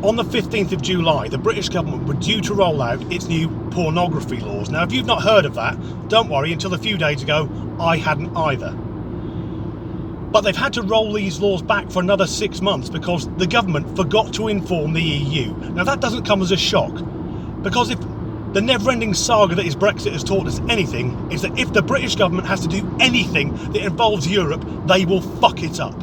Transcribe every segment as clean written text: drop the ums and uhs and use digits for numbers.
on the 15th of July, the British government were due to roll out its new pornography laws. Now, if you've not heard of that, don't worry, until a few days ago, I hadn't either. But they've had to roll these laws back for another 6 months because the government forgot to inform the EU. Now, that doesn't come as a shock, because if the never-ending saga that is Brexit has taught us anything, is that if the British government has to do anything that involves Europe, they will fuck it up.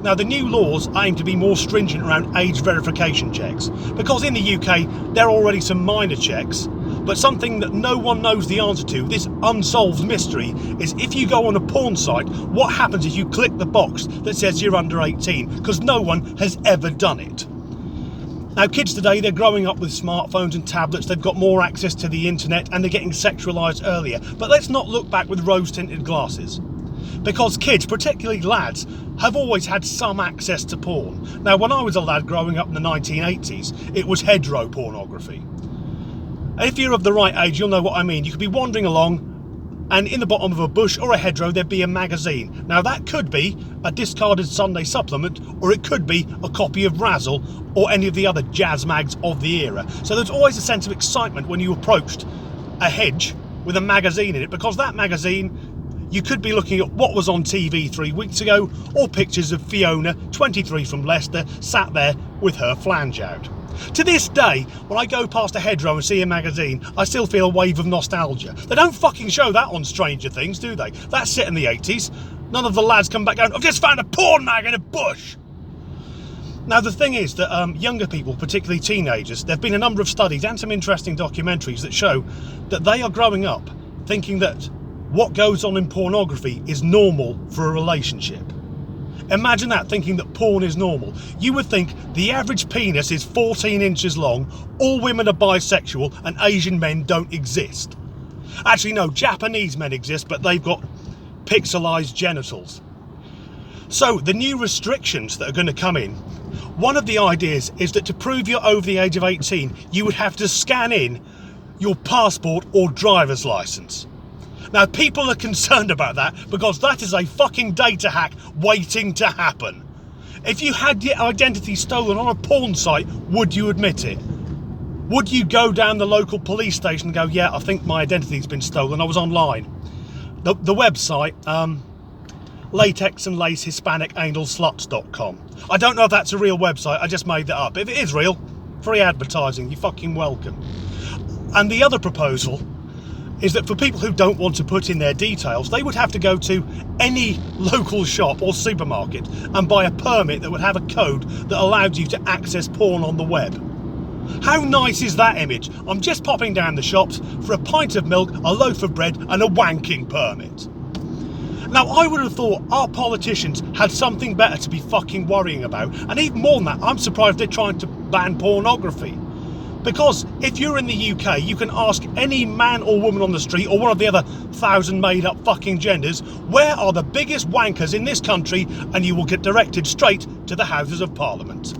Now, the new laws aim to be more stringent around age verification checks, because in the UK there are already some minor checks, but something that no one knows the answer to, this unsolved mystery, is if you go on a porn site, what happens if you click the box that says you're under 18, because no one has ever done it. Now, kids today, they're growing up with smartphones and tablets, they've got more access to the internet, and they're getting sexualised earlier. But let's not look back with rose-tinted glasses, because kids, particularly lads, have always had some access to porn. Now, when I was a lad growing up in the 1980s, it was hedgerow pornography. And if you're of the right age, you'll know what I mean. You could be wandering along, and in the bottom of a bush or a hedgerow there'd be a magazine. Now, that could be a discarded Sunday supplement, or it could be a copy of Razzle or any of the other jazz mags of the era. So there's always a sense of excitement when you approached a hedge with a magazine in it, because that magazine, you could be looking at what was on TV 3 weeks ago, or pictures of Fiona, 23, from Leicester, sat there with her flange out. To this day, when I go past a hedgerow and see a magazine, I still feel a wave of nostalgia. They don't fucking show that on Stranger Things, do they? That's set in the 80s. None of the lads come back going, I've just found a porn mag in a bush. Now, the thing is that younger people, particularly teenagers, there have been a number of studies and some interesting documentaries that show that they are growing up thinking that what goes on in pornography is normal for a relationship. Imagine that, thinking that porn is normal. You would think the average penis is 14 inches long, all women are bisexual, and Asian men don't exist. Actually, no, Japanese men exist, but they've got pixelized genitals. So, the new restrictions that are going to come in, one of the ideas is that to prove you're over the age of 18, you would have to scan in your passport or driver's license. Now, people are concerned about that because that is a fucking data hack waiting to happen. If you had your identity stolen on a porn site, would you admit it? Would you go down the local police station and go, yeah, I think my identity's been stolen, I was online? The website, latex and lace Hispanic anal sluts.com. I don't know if that's a real website, I just made that up. If it is real, free advertising, you're fucking welcome. And the other proposal is that for people who don't want to put in their details, they would have to go to any local shop or supermarket and buy a permit that would have a code that allowed you to access porn on the web. How nice is that image? I'm just popping down the shops for a pint of milk, a loaf of bread and a wanking permit. Now, I would have thought our politicians had something better to be fucking worrying about, and even more than that, I'm surprised they're trying to ban pornography. Because if you're in the UK, you can ask any man or woman on the street, or one of the other 1,000 made-up fucking genders, where are the biggest wankers in this country, and you will get directed straight to the Houses of Parliament.